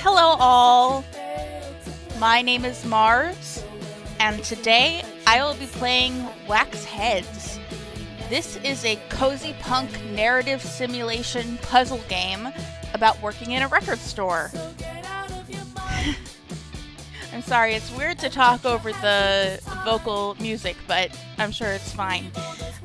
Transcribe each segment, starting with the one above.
Hello all, my name is Mars, and today I will be playing Wax Heads. This is a cozy punk narrative simulation puzzle game about working in a record store. I'm sorry, it's weird to talk over the vocal music, but I'm sure it's fine.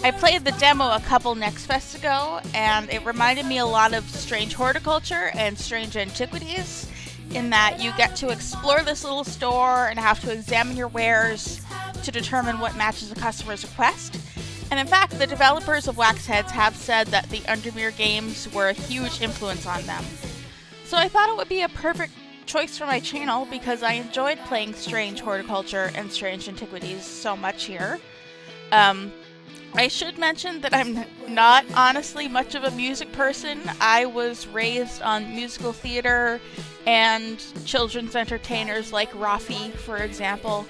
I played the demo a couple Next Fests ago, and it reminded me a lot of Strange Horticulture and Strange Antiquities, in that you get to explore this little store and have to examine your wares to determine what matches a customer's request. And in fact, the developers of Wax Heads have said that the Undermere games were a huge influence on them. So I thought it would be a perfect choice for my channel because I enjoyed playing Strange Horticulture and Strange Antiquities so much here. I should mention that I'm not honestly much of a music person. I was raised on musical theater and children's entertainers like Rafi, for example,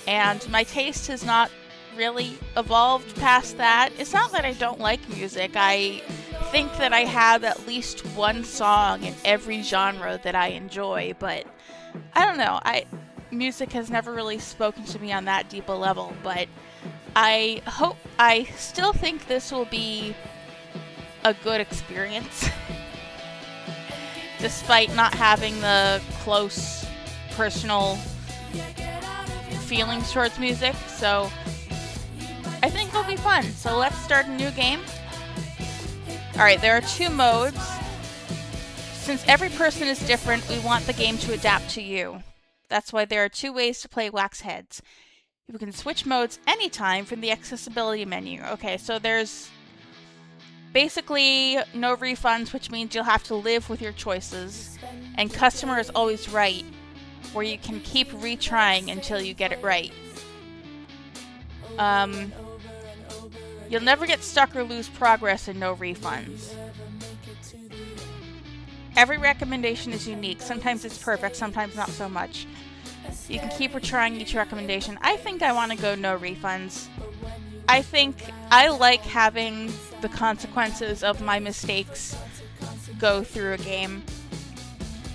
and my taste has not really evolved past that. It's not that I don't like music. I think that I have at least one song in every genre that I enjoy, but I don't know. Music has never really spoken to me on that deep a level, but I still think this will be a good experience, despite not having the close personal feelings towards music, so I think it'll be fun. So let's start a new game. Alright, there are two modes. Since every person is different, we want the game to adapt to you. That's why there are two ways to play Wax Heads. You can switch modes anytime from the accessibility menu. Okay, so there's basically no refunds, which means you'll have to live with your choices. And customer is always right, where you can keep retrying until you get it right. You'll never get stuck or lose progress in no refunds. Every recommendation is unique. Sometimes it's perfect, sometimes not so much. You can keep retrying each recommendation. I think I want to go no refunds. I think I like having the consequences of my mistakes go through a game.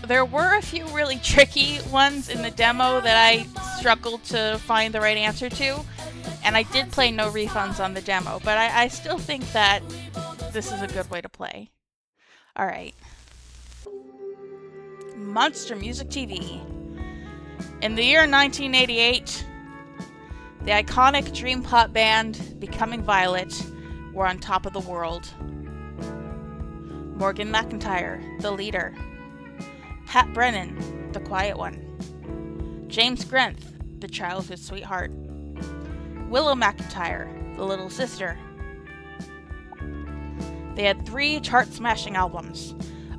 There were a few really tricky ones in the demo that I struggled to find the right answer to, and I did play no refunds on the demo, but I still think that this is a good way to play. Alright. Monster Music TV. In the year 1988, the iconic dream pop band Becoming Violet were on top of the world. Morgan McIntyre, the leader. Pat Brennan, the quiet one. James Grenth, the childhood sweetheart. Willow McIntyre, the little sister. They had 3 chart-smashing albums,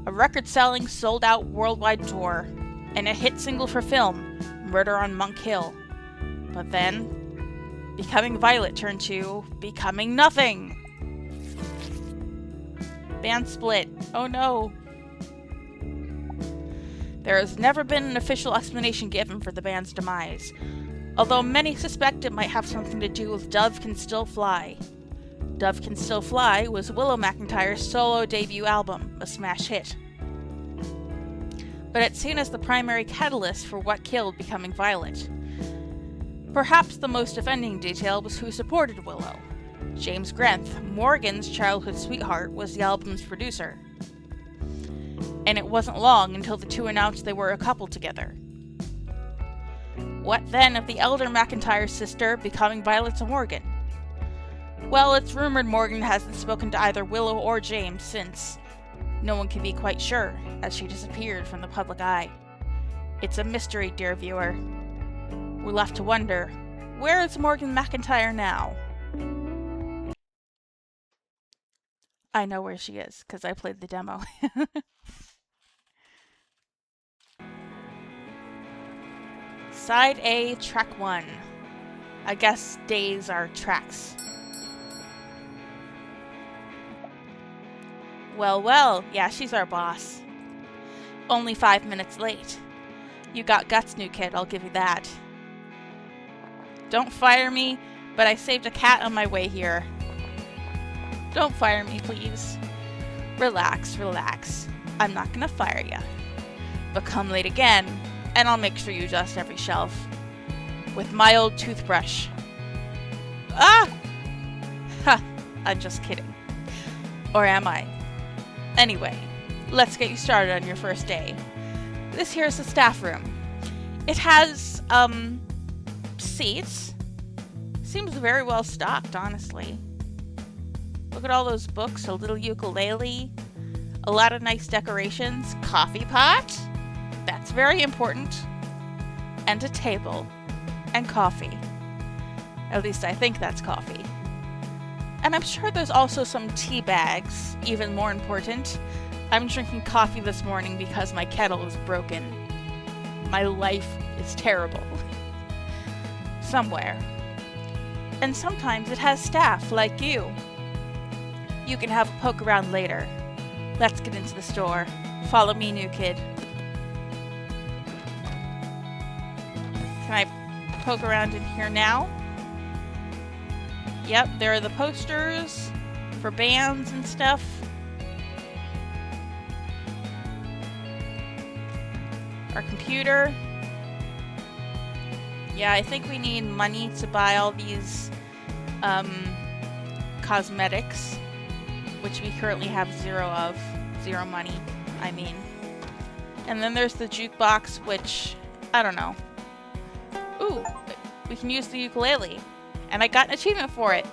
a record-selling, sold-out worldwide tour, and a hit single for film, Murder on Monk Hill. But then, Becoming Violet turned to Becoming Nothing. Band split. Oh no. There has never been an official explanation given for the band's demise, although many suspect it might have something to do with Dove Can Still Fly. Dove Can Still Fly was Willow McIntyre's solo debut album, a smash hit. But it's seen as the primary catalyst for what killed Becoming Violet. Perhaps the most offending detail was who supported Willow. James Grenth, Morgan's childhood sweetheart, was the album's producer. And it wasn't long until the two announced they were a couple together. What then of the elder McIntyre sister becoming Violet to Morgan? Well, it's rumored Morgan hasn't spoken to either Willow or James since. No one can be quite sure, as she disappeared from the public eye. It's a mystery, dear viewer. We're left to wonder, where is Morgan McIntyre now? I know where she is, because I played the demo. Side A, Track 1. I guess days are tracks. Well, yeah, she's our boss. Only 5 minutes late. You got guts, new kid, I'll give you that. Don't fire me, but I saved a cat on my way here. Don't fire me, please. Relax, relax. I'm not gonna fire ya. but come late again, and I'll make sure you dust every shelf. With my old toothbrush. Ah! Ha! I'm just kidding. Or am I? Anyway, let's get you started on your first day. This here's the staff room. It has, seats. Seems very well stocked, honestly. Look at all those books, a little ukulele, a lot of nice decorations, coffee pot. That's very important. And a table. And coffee. At least I think that's coffee. And I'm sure there's also some tea bags, even more important. I'm drinking coffee this morning because my kettle is broken. My life is terrible. Somewhere. And sometimes it has staff like you. You can have a poke around later. Let's get into the store. Follow me, new kid. Can I poke around in here now? Yep, there are the posters for bands and stuff. Our computer. Yeah, I think we need money to buy all these cosmetics, which we currently have zero of. Zero money, I mean. And then there's the jukebox, which, I don't know. Ooh, we can use the ukulele. And I got an achievement for it.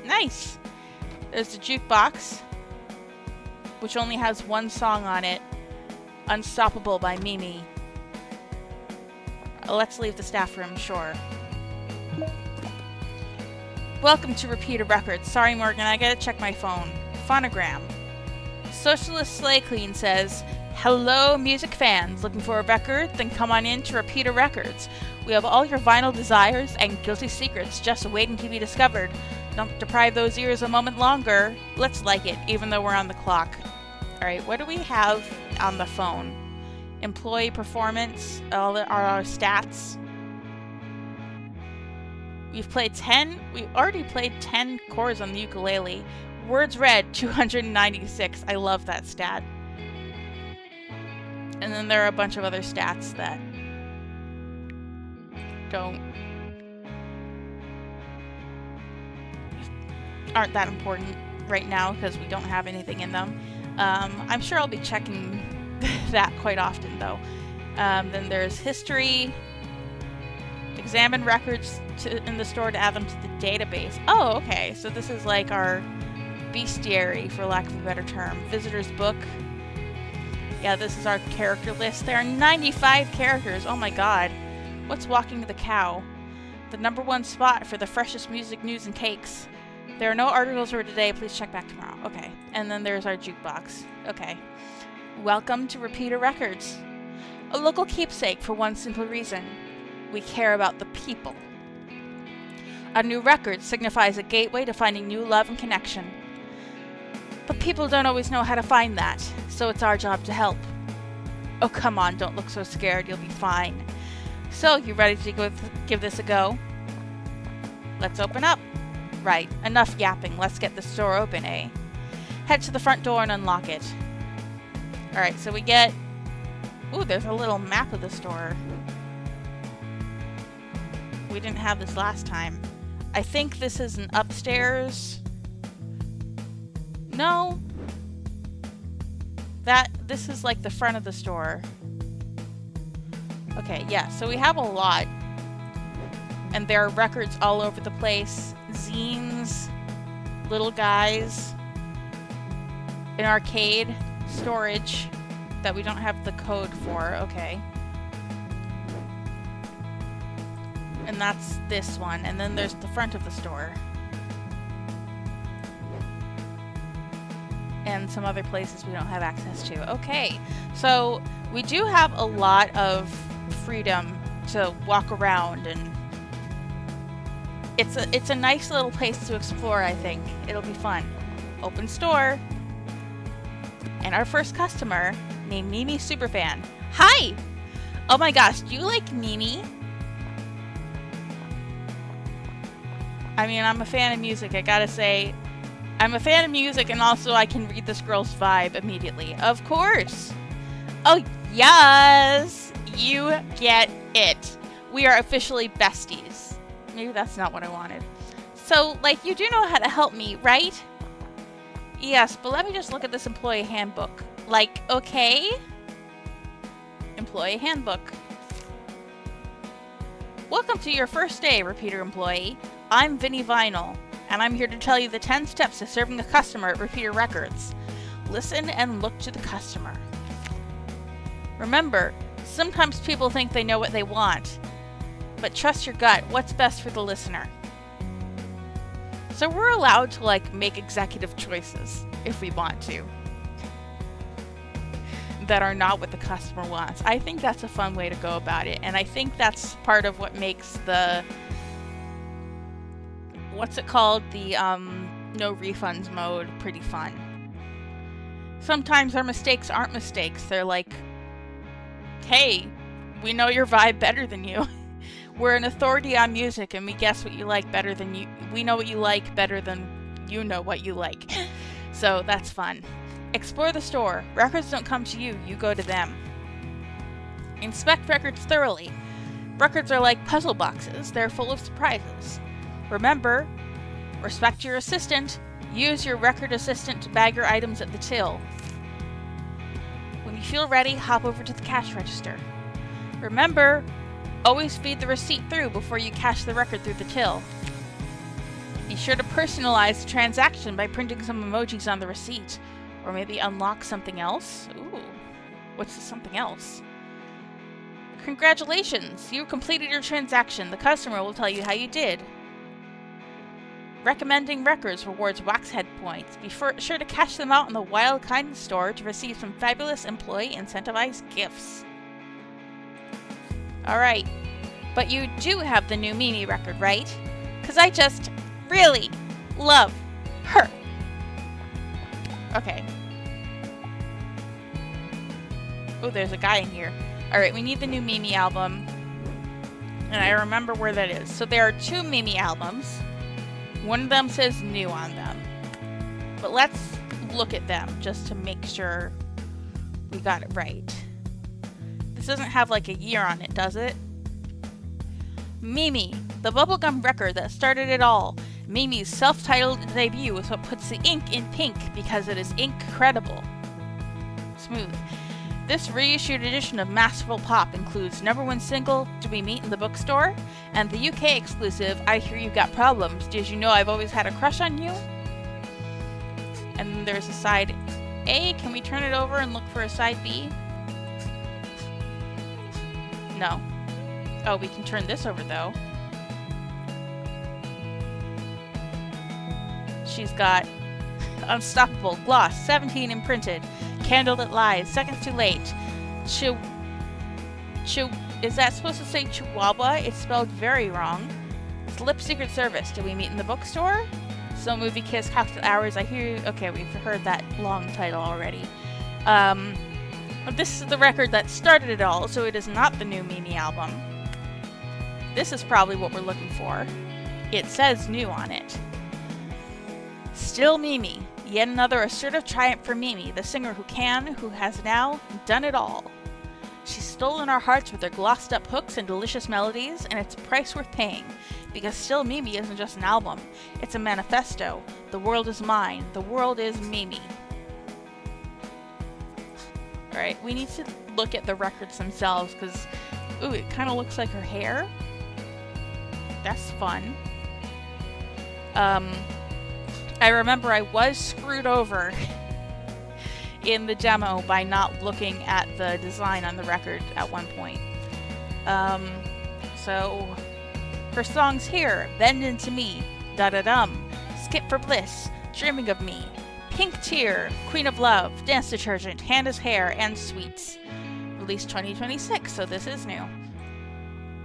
Nice! There's the jukebox, which only has one song on it. Unstoppable by Mimi. Let's leave the staff room, sure. Welcome to Repeater Records. Sorry, Morgan, I gotta check my phone. Phonogram. Socialist Slay Clean says, hello, music fans. Looking for a record? Then come on in to Repeater Records. We have all your vinyl desires and guilty secrets just waiting to be discovered. Don't deprive those ears a moment longer. Let's like it, even though we're on the clock. Alright, what do we have on the phone? Employee performance, all our stats. We already played 10 chords on the ukulele. Words read, 296. I love that stat. And then there are a bunch of other stats that aren't that important right now because we don't have anything in them. I'm sure I'll be checking that quite often though. Then there's history. Examine records in the store to add them to the database. Oh, okay. So this is like our bestiary, for lack of a better term. Visitor's book. Yeah, this is our character list. There are 95 characters. Oh my god. What's Walking the Cow? The #1 spot for the freshest music, news, and cakes. There are no articles for today. Please check back tomorrow. Okay. And then there's our jukebox. Okay. Welcome to Repeater Records. A local keepsake for one simple reason. We care about the people. A new record signifies a gateway to finding new love and connection. But people don't always know how to find that, so it's our job to help. Oh, come on, don't look so scared. You'll be fine. So, you ready to give this a go? Let's open up. Right, enough yapping. Let's get this door open, eh? Head to the front door and unlock it. Alright, so we get... Ooh, there's a little map of the store. We didn't have this last time. I think this is an upstairs. No. This is like the front of the store. Okay, yeah, so we have a lot. And there are records all over the place. Zines. Little guys. An arcade. Storage. That we don't have the code for. Okay. And that's this one. And then there's the front of the store. And some other places we don't have access to. Okay. So we do have a lot of freedom to walk around, and it's a nice little place to explore, I think. It'll be fun. Open store. And our first customer, named Mimi Superfan. Hi! Oh my gosh, do you like Mimi? I mean, I'm a fan of music, I gotta say. I'm a fan of music, and also I can read this girl's vibe immediately. Of course. Oh, yes. You get it. We are officially besties. Maybe that's not what I wanted. So, like, you do know how to help me, right? Yes, but let me just look at this employee handbook. Like, okay? Employee handbook. Welcome to your first day, Repeater employee. I'm Vinnie Vinyl, and I'm here to tell you the 10 steps to serving a customer at Repeater Records. Listen and look to the customer. Remember, sometimes people think they know what they want, but trust your gut, what's best for the listener. So we're allowed to, like, make executive choices, if we want to, that are not what the customer wants. I think that's a fun way to go about it, and I think that's part of what makes the, what's it called, the no refunds mode pretty fun. Sometimes our mistakes aren't mistakes. They're like, hey, we know your vibe better than you. We're an authority on music, and we guess what you like better than you. We know what you like better than you know what you like. So that's fun. Explore the store. Records don't come to you, you go to them. Inspect records thoroughly. Records are like puzzle boxes. They're full of surprises. Remember, respect your assistant. Use your record assistant to bag your items at the till. When you feel ready, hop over to the cash register. Remember, always feed the receipt through before you cash the record through the till. Be sure to personalize the transaction by printing some emojis on the receipt. Or maybe unlock something else. Ooh, what's the something else? Congratulations! You completed your transaction. The customer will tell you how you did. Recommending records rewards Waxhead points. Be sure to cash them out in the Wild Kindness store to receive some fabulous employee incentivized gifts. Alright, but you do have the new Mimi record, right? Because I just really love her. Okay. Oh, there's a guy in here. Alright, we need the new Mimi album. And I remember where that is. So there are 2 Mimi albums. One of them says new on them. But let's look at them just to make sure we got it right. This doesn't have like a year on it, does it? Mimi, the bubblegum record that started it all. Mimi's self-titled debut is what puts the ink in pink because it is incredible. Smooth. This reissued edition of Masterful Pop includes #1 single, Do We Meet in the Bookstore? And the UK exclusive, I Hear You Got Problems, Did You Know I've Always Had a Crush on You? And then there's a side A. Can we turn it over and look for a side B? No. Oh, we can turn this over though. She's got Unstoppable, Gloss, 17 imprinted, Candlelit Lies, Seconds Too Late, is that supposed to say Chihuahua? It's spelled very wrong. Slip Secret Service, Did We Meet in the Bookstore? So Movie Kiss, Cocktail Hours, I Hear You. Okay, we've heard that long title already. This is the record that started it all, so it is not the new Mimi album. This is probably what we're looking for. It says new on it. Still Mimi. Yet another assertive triumph for Mimi, the singer who has now done it all. She's stolen our hearts with her glossed up hooks and delicious melodies, and it's a price worth paying. Because Still Mimi isn't just an album, it's a manifesto. The world is mine. The world is Mimi. Alright, we need to look at the records themselves, because, ooh, it kind of looks like her hair. That's fun. I remember I was screwed over in the demo by not looking at the design on the record at one point. So, her songs here, Bend Into Me, Da-Da-Dum, Skip for Bliss, Dreaming of Me, Pink Tear, Queen of Love, Dance Detergent, Hannah's Hair, and Sweets. Released 2026, so this is new.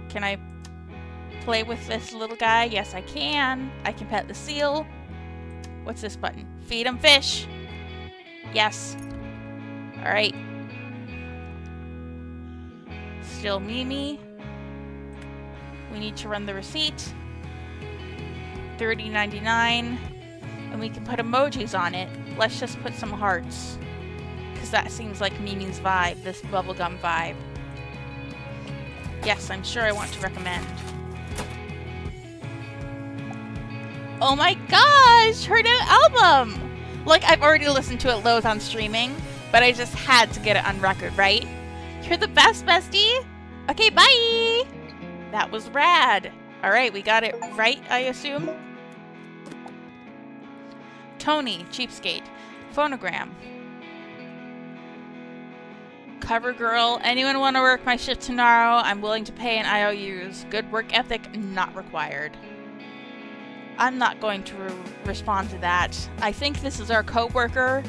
Can I play with this little guy? Yes, I can. I can pet the seal. What's this button? Feed 'em fish. Yes. Alright. Still Mimi. We need to run the receipt. $30.99. And we can put emojis on it. Let's just put some hearts. Because that seems like Mimi's vibe, this bubblegum vibe. Yes, I'm sure I want to recommend. Oh my gosh! Her new album! Like, I've already listened to it loads on streaming, but I just had to get it on record, right? You're the best, bestie! Okay, bye! That was rad. Alright, we got it right, I assume? Tony, cheapskate. Phonogram. Cover girl. Anyone want to work my shift tomorrow? I'm willing to pay in IOUs. Good work ethic not required. I'm not going to respond to that. I think this is our co-worker.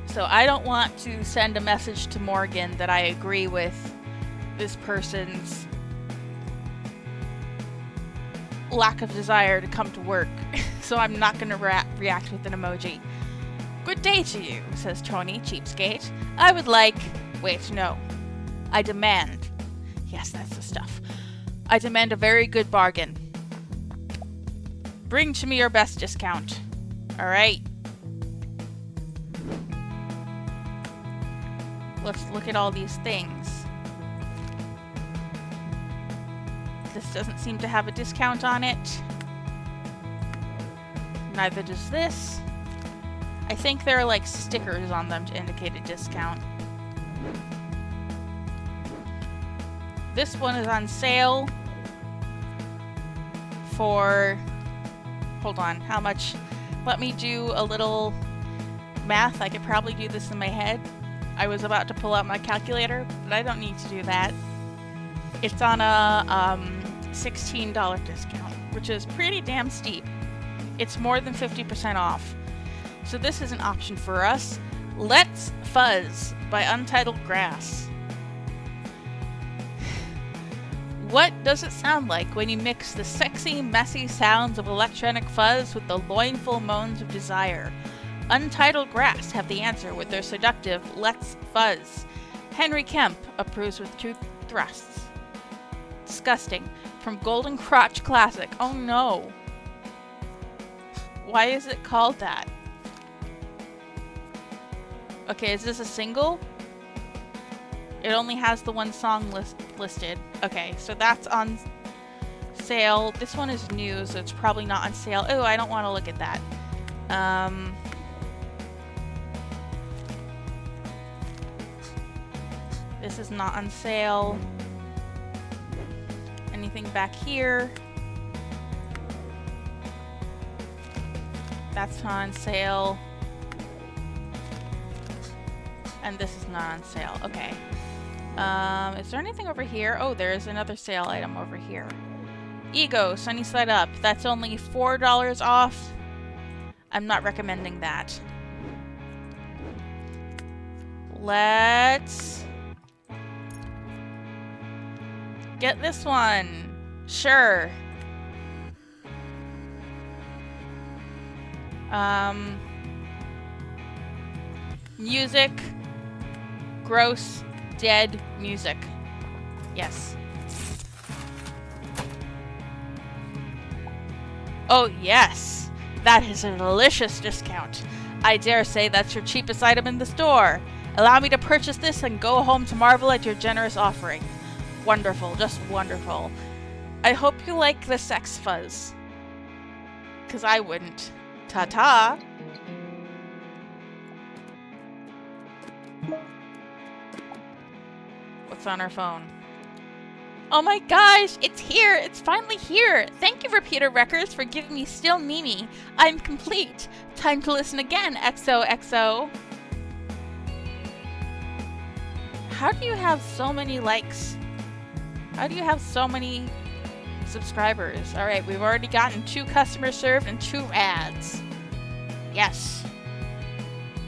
So I don't want to send a message to Morgan that I agree with this person's lack of desire to come to work. So I'm not going to react with an emoji. Good day to you, says Tony, cheapskate. I would like... Wait, no. I demand. Yes, that's the stuff. I demand a very good bargain. Bring to me your best discount. Alright. Let's look at all these things. This doesn't seem to have a discount on it. Neither does this. I think there are like stickers on them to indicate a discount. This one is on sale for... Hold on, how much? Let me do a little math. I could probably do this in my head. I was about to pull out my calculator, but I don't need to do that. It's on a $16 discount, which is pretty damn steep. It's more than 50% off. So this is an option for us. Let's Fuzz by Untitled Grass. What does it sound like when you mix the sexy, messy sounds of electronic fuzz with the loinful moans of desire? Untitled Grass have the answer with their seductive Let's Fuzz. Henry Kemp approves with 2 thrusts. Disgusting. From Golden Crotch Classic. Oh no. Why is it called that? Okay, is this a single? It only has the one song listed. Okay, so that's on sale. This one is new, so it's probably not on sale. Oh, I don't want to look at that. This is not on sale. Anything back here? That's not on sale. And this is not on sale. Okay. Is there anything over here? Oh, there is another sale item over here. Ego, Sunny Side Up. That's only $4 off. I'm not recommending that. Let's get this one. Sure. Music. Gross. Dead music. Yes. Oh, yes. That is a delicious discount. I dare say that's your cheapest item in the store. Allow me to purchase this and go home to marvel at your generous offering. Wonderful. Just wonderful. I hope you like the sex fuzz. 'Cause I wouldn't. Ta-ta. What's on our phone? Oh my gosh, it's here! It's finally here! Thank you, Repeater Records, for giving me Still Mimi. I'm complete. Time to listen again, XOXO. How do you have so many likes? How do you have so many subscribers? Alright, we've already gotten 2 customers served and 2 ads. Yes.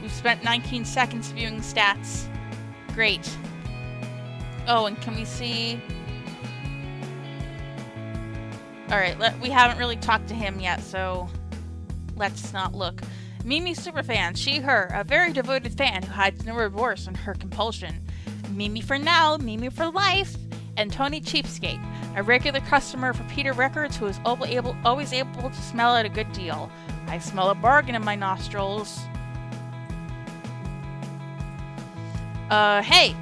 We've spent 19 seconds viewing stats. Great. Oh, and can we see... Alright, we haven't really talked to him yet, so let's not look. Mimi Superfan, she, her, a very devoted fan who hides no remorse in her compulsion. Mimi for now, Mimi for life, and Tony Cheapskate. A regular customer for Peter Records who is always able to smell out a good deal. I smell a bargain in my nostrils. Hey!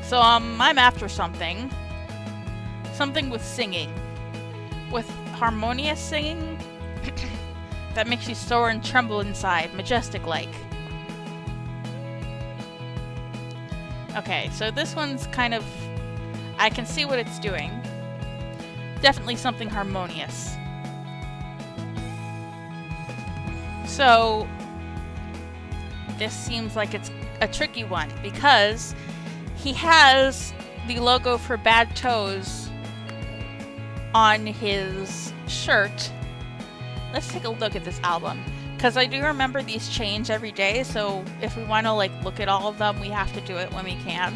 So, I'm after something. Something with singing. With harmonious singing? That makes you soar and tremble inside, majestic-like. Okay, so this one's kind of... I can see what it's doing. Definitely something harmonious. So, this seems like it's a tricky one, because he has the logo for Bad Toes on his shirt. Let's take a look at this album, because I do remember these change every day, so if we want to look at all of them, we have to do it when we can.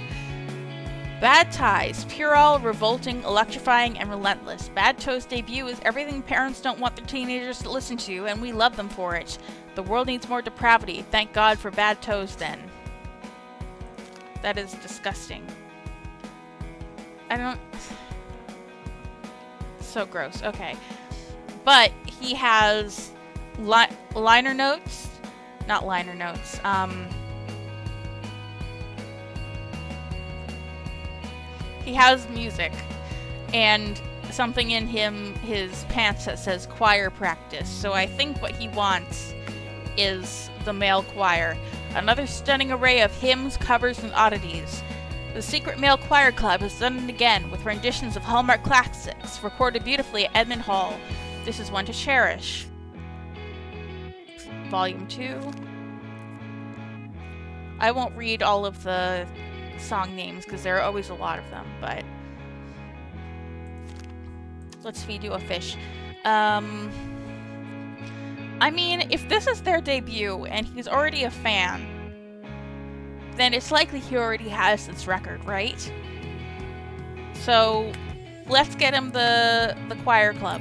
Bad Ties, puerile, revolting, electrifying, and relentless. Bad Toes' debut is everything parents don't want their teenagers to listen to, and we love them for it. The world needs more depravity. Thank God for Bad Toes, then. That is disgusting. I don't... So gross. Okay. But he has liner notes. Not liner notes. He has music. And something in his pants that says choir practice. So I think what he wants is the male choir. Another stunning array of hymns, covers, and oddities. The Secret Male Choir Club has done it again with renditions of Hallmark classics recorded beautifully at Edmund Hall. This is one to cherish. Volume 2. I won't read all of the song names because there are always a lot of them, but let's feed you a fish. I mean, if this is their debut and he's already a fan, then it's likely he already has this record, right? So let's get him the choir club.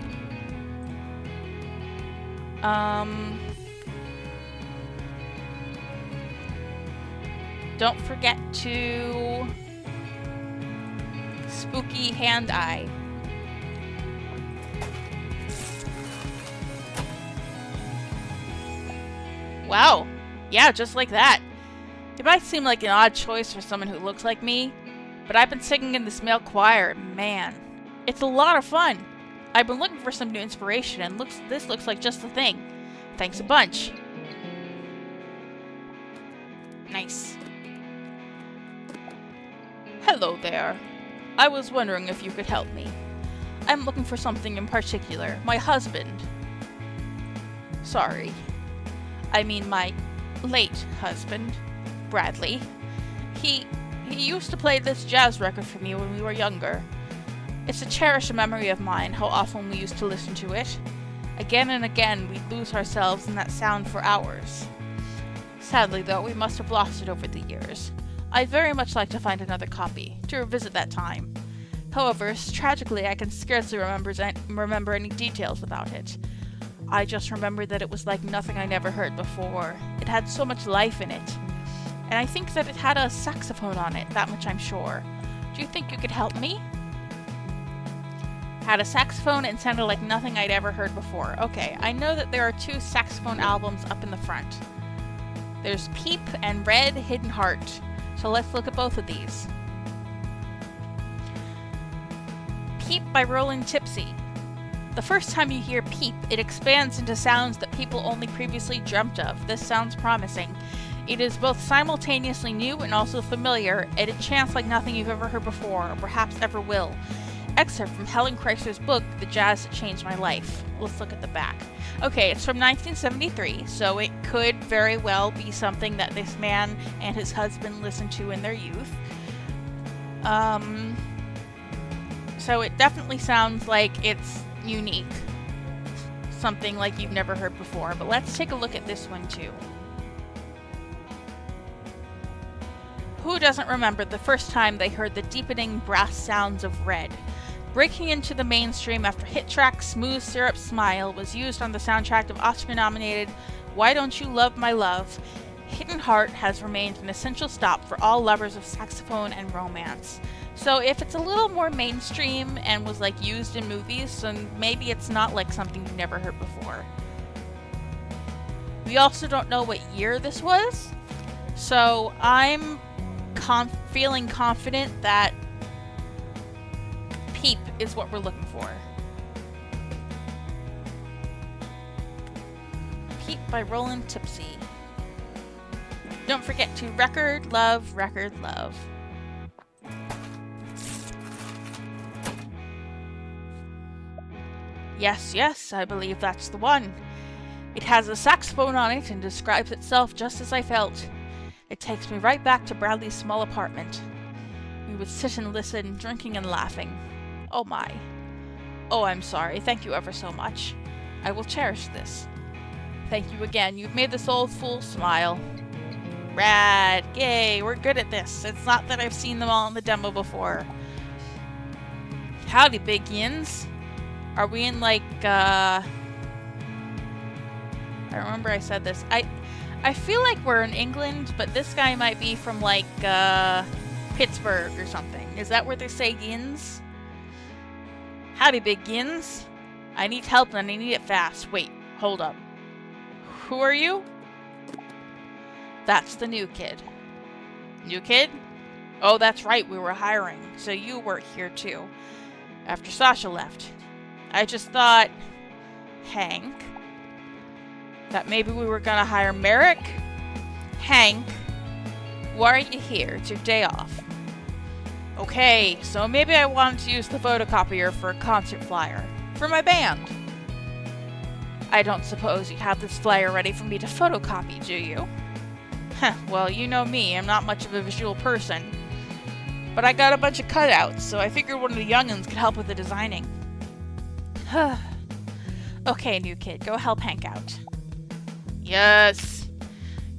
Don't forget to spooky hand eye. Wow. Yeah, just like that. It might seem like an odd choice for someone who looks like me, but I've been singing in this male choir, and man, it's a lot of fun. I've been looking for some new inspiration, and this looks like just the thing. Thanks a bunch. Nice. Hello there. I was wondering if you could help me. I'm looking for something in particular. My husband. Sorry. I mean my late husband, Bradley. He used to play this jazz record for me when we were younger. It's a cherished memory of mine how often we used to listen to it. Again and again we'd lose ourselves in that sound for hours. Sadly though, we must have lost it over the years. I'd very much like to find another copy, to revisit that time. However, tragically I can scarcely remember any details about it. I just remember that it was like nothing I never heard before. It had so much life in it. And I think that it had a saxophone on it, that much I'm sure. Do you think you could help me? Had a saxophone and sounded like nothing I'd ever heard before. Okay, I know that there are 2 saxophone albums up in the front. There's Peep and Red Hidden Heart. So let's look at both of these. Peep by Roland Tipsy. The first time you hear Peep, it expands into sounds that people only previously dreamt of. This sounds promising. It is both simultaneously new and also familiar, and it chants like nothing you've ever heard before, or perhaps ever will. Excerpt from Helen Kreisler's book, The Jazz That Changed My Life. Let's look at the back. Okay, it's from 1973, so it could very well be something that this man and his husband listened to in their youth. So it definitely sounds like it's unique. Something like you've never heard before, but let's take a look at this one too. Who doesn't remember the first time they heard the deepening brass sounds of Red? Breaking into the mainstream after hit track Smooth Syrup Smile was used on the soundtrack of Oscar-nominated Why Don't You Love My Love, Hidden Heart has remained an essential stop for all lovers of saxophone and romance. So if it's a little more mainstream and was like used in movies, then maybe it's not like something you've never heard before. We also don't know what year this was, so I'm feeling confident that Peep is what we're looking for. Peep by Roland Tipsy. Don't forget to record love, record love. Yes, yes, I believe that's the one. It has a saxophone on it and describes itself just as I felt. It takes me right back to Bradley's small apartment. We would sit and listen, drinking and laughing. Oh my. Oh, I'm sorry. Thank you ever so much. I will cherish this. Thank you again. You've made this old fool smile. Rad. Yay, we're good at this. It's not that I've seen them all in the demo before. Howdy, big yins. Are we in like, I remember I said this. I feel like we're in England, but this guy might be from like, Pittsburgh or something. Is that where they say yins? Howdy, big yins. I need help and I need it fast. Wait, hold up. Who are you? That's the new kid. New kid? Oh, that's right, we were hiring. So you work here too. After Sasha left. I just thought, Hank, that maybe we were gonna hire Merrick? Hank, why aren't you here? It's your day off. Okay, so maybe I wanted to use the photocopier for a concert flyer. For my band. I don't suppose you have this flyer ready for me to photocopy, do you? Heh, well, you know me, I'm not much of a visual person. But I got a bunch of cutouts, so I figured one of the young'uns could help with the designing. Okay, new kid, go help Hank out. Yes!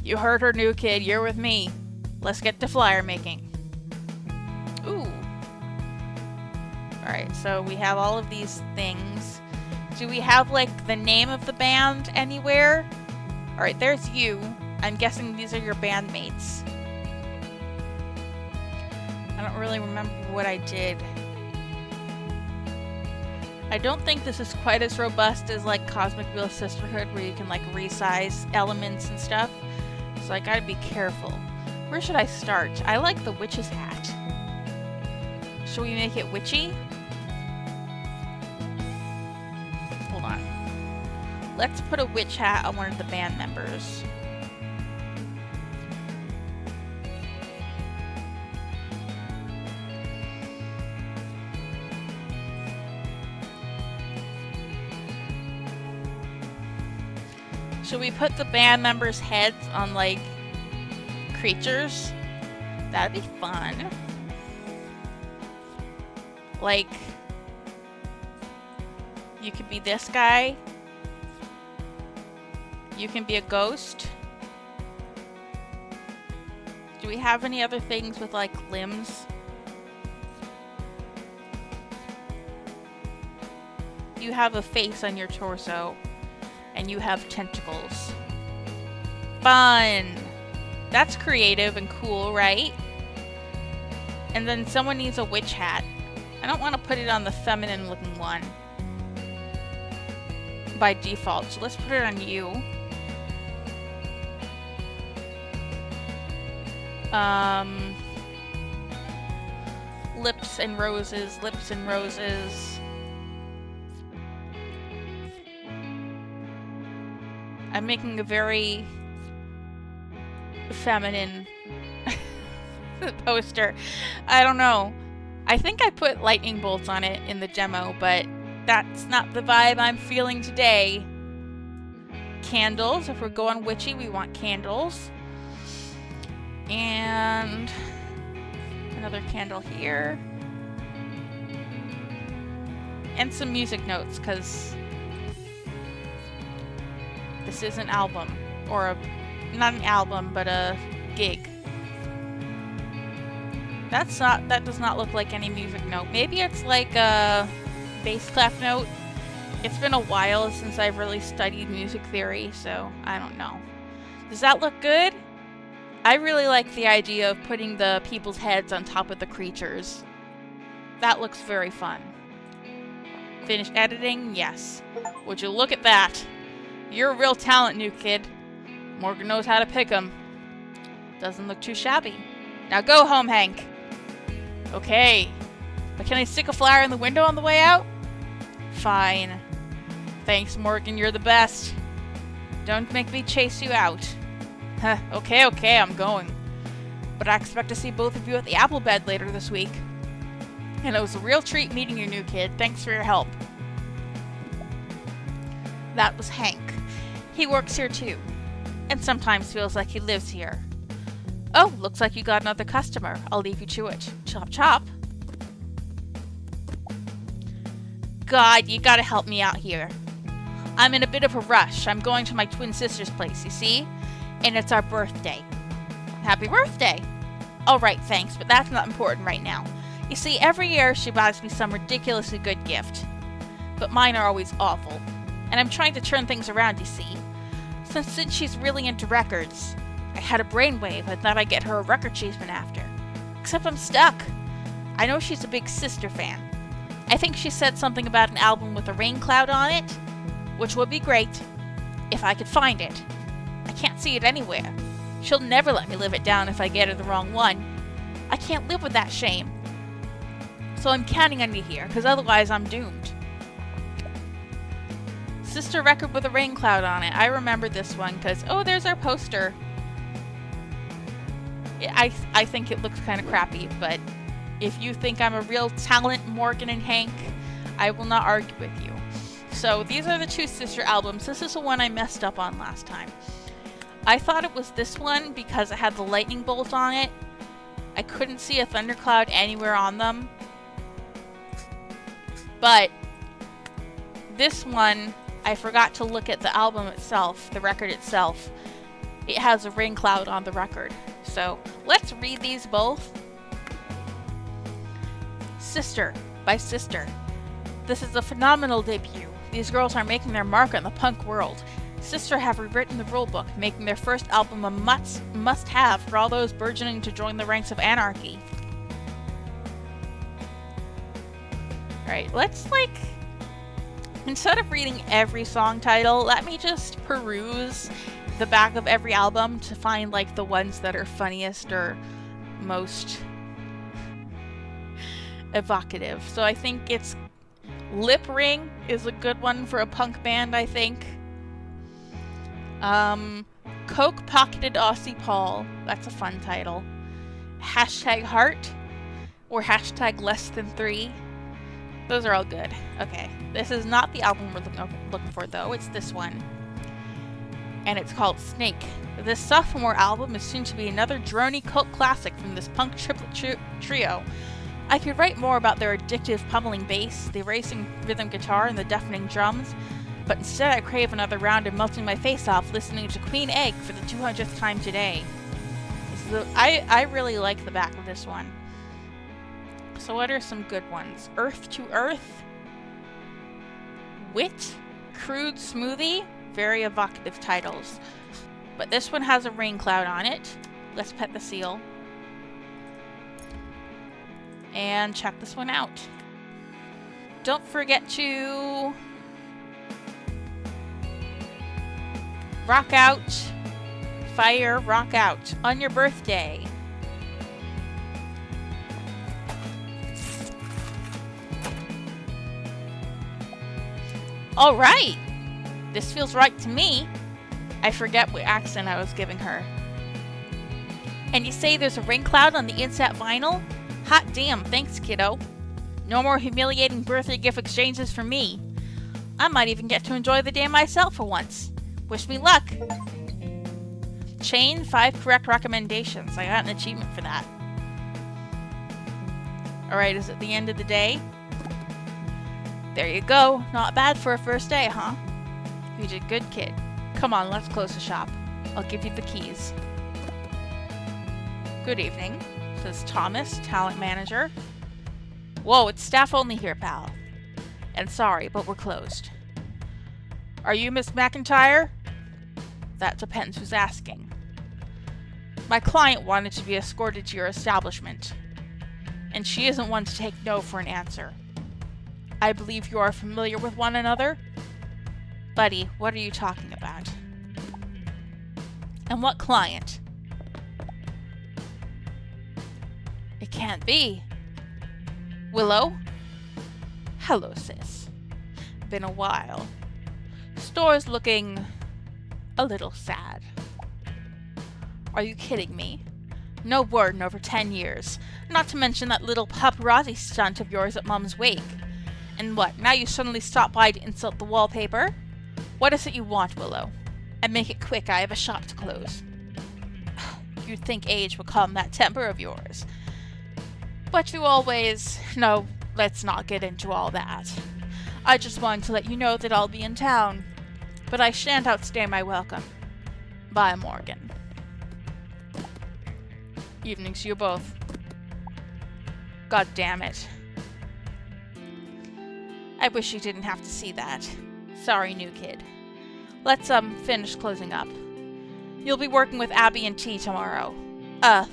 You heard her, new kid, you're with me. Let's get to flyer making. Ooh. Alright, so we have all of these things. Do we have, like, the name of the band anywhere? Alright, there's you. I'm guessing these are your bandmates. I don't really remember what I did. I don't think this is quite as robust as, like, Cosmic Wheel Sisterhood, where you can, like, resize elements and stuff. So I gotta be careful. Where should I start? I like the witch's hat. Should we make it witchy? Hold on. Let's put a witch hat on one of the band members. Should we put the band members' heads on, like, creatures? That'd be fun. Like, you could be this guy. You can be a ghost. Do we have any other things with, like, limbs? You have a face on your torso. And you have tentacles. Fun! That's creative and cool, right? And then someone needs a witch hat. I don't want to put it on the feminine looking one by default, so let's put it on you. Lips and roses, lips and roses. I'm making a very feminine poster. I don't know. I think I put lightning bolts on it in the demo, but that's not the vibe I'm feeling today. Candles. If we're going witchy, we want candles. And another candle here. And some music notes, because this is an album, or not an album, but a gig. That does not look like any music note. Maybe it's like a bass clef note. It's been a while since I've really studied music theory, so I don't know. Does that look good? I really like the idea of putting the people's heads on top of the creatures. That looks very fun. Finish editing? Yes. Would you look at that? You're a real talent, new kid. Morgan knows how to pick 'em. Doesn't look too shabby. Now go home, Hank. Okay. But can I stick a flyer in the window on the way out? Fine. Thanks, Morgan. You're the best. Don't make me chase you out. Huh, okay, I'm going. But I expect to see both of you at the apple bed later this week. And it was a real treat meeting you, new kid. Thanks for your help. That was Hank. He works here too. And sometimes feels like he lives here. Oh, looks like you got another customer. I'll leave you to it. Chop chop. God, you gotta help me out here. I'm in a bit of a rush. I'm going to my twin sister's place, you see? And it's our birthday. Happy birthday! Alright, thanks, but that's not important right now. You see, every year she buys me some ridiculously good gift. But mine are always awful. And I'm trying to turn things around, you see. Since she's really into records, I had a brainwave and thought I'd get her a record achievement after. Except I'm stuck. I know she's a big Sister fan. I think she said something about an album with a rain cloud on it, which would be great, if I could find it. I can't see it anywhere. She'll never let me live it down if I get her the wrong one. I can't live with that shame. So I'm counting on you here, because otherwise I'm doomed. Sister record with a rain cloud on it. I remember this one, because, oh, there's our poster. I think it looks kind of crappy, but if you think I'm a real talent, Morgan and Hank, I will not argue with you. So these are the two Sister albums. This is the one I messed up on last time. I thought it was this one because it had the lightning bolt on it. I couldn't see a thundercloud anywhere on them. But this one, I forgot to look at the album itself, the record itself. It has a rain cloud on the record. So let's read these both. Sister by Sister. This is a phenomenal debut. These girls are making their mark on the punk world. Sister have rewritten the rulebook, making their first album a must-have for all those burgeoning to join the ranks of anarchy. Alright, let's instead of reading every song title, let me just peruse the back of every album to find the ones that are funniest or most evocative. So I think it's Lip Ring is a good one for a punk band, I think. Coke Pocketed Aussie Paul. That's a fun title. Hashtag Heart or hashtag Less Than 3. Those are all good. Okay, this is not the album we're looking for though. It's this one. And it's called Snake. This sophomore album is soon to be another drony cult classic from this punk triplet trio. I could write more about their addictive pummeling bass, the racing rhythm guitar, and the deafening drums, but instead I crave another round of melting my face off listening to Queen Egg for the 200th time today. I really like the back of this one. So what are some good ones? Earth to Earth, Wit, Crude Smoothie, very evocative titles. But this one has a rain cloud on it. Let's pet the seal. And check this one out. Don't forget to rock out, fire, rock out on your birthday. All right, this feels right to me. I forget what accent I was giving her. And you say there's a rain cloud on the inset vinyl? Hot damn, thanks, kiddo. No more humiliating birthday gift exchanges for me. I might even get to enjoy the day myself for once. Wish me luck. Chain 5 correct recommendations. I got an achievement for that. Alright, is it the end of the day? There you go. Not bad for a first day, huh? You did good, kid. Come on, let's close the shop. I'll give you the keys. Good evening, says Thomas, talent manager. Whoa, it's staff only here, pal. And sorry, but we're closed. Are you Miss McIntyre? That depends who's asking. My client wanted to be escorted to your establishment. and she isn't one to take no for an answer. I believe you are familiar with one another? Buddy, what are you talking about? And what client? It can't be. Willow? Hello, sis. Been a while. Store's looking a little sad. Are you kidding me? No word in over 10 years. Not to mention that little paparazzi stunt of yours at Mom's wake. And what, now you suddenly stop by to insult the wallpaper? What is it you want, Willow? And make it quick, I have a shop to close. You'd think age would calm that temper of yours. But you always... No, let's not get into all that. I just wanted to let you know that I'll be in town. But I shan't outstay my welcome. Bye, Morgan. Evening to you both. God damn it. I wish you didn't have to see that. Sorry, new kid. Let's, finish closing up. You'll be working with Abby and T tomorrow.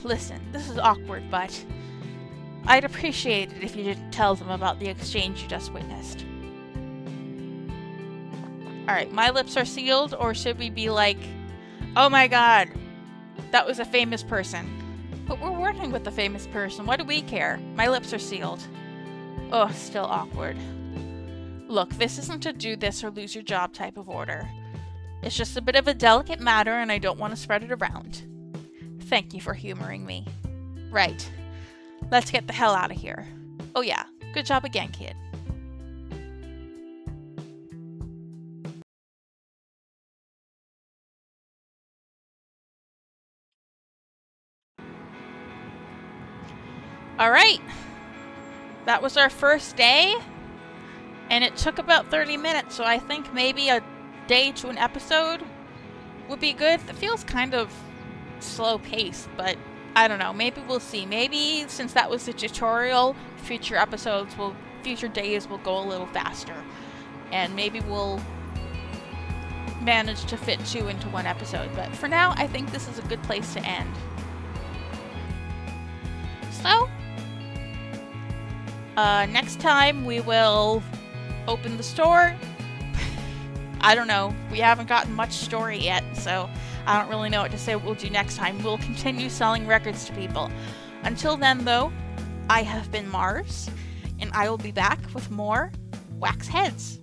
Listen, this is awkward, but I'd appreciate it if you didn't tell them about the exchange you just witnessed. Alright, my lips are sealed, or should we be like, oh my god, that was a famous person. But we're working with a famous person, what do we care? My lips are sealed. Oh, still awkward. Look, this isn't a do this or lose your job type of order. It's just a bit of a delicate matter and I don't want to spread it around. Thank you for humoring me. Right. Let's get the hell out of here. Oh yeah, good job again, kid. Alright. That was our first day. And it took about 30 minutes, so I think maybe a day to an episode would be good. It feels kind of slow paced, but I don't know. Maybe we'll see. Maybe since that was the tutorial, future days will go a little faster. And maybe we'll manage to fit 2 into 1 episode. But for now, I think this is a good place to end. So, next time we will open the store. I don't know. We haven't gotten much story yet, so I don't really know what to say what we'll do next time. We'll continue selling records to people. Until then, though, I have been Mars, and I will be back with more Wax Heads.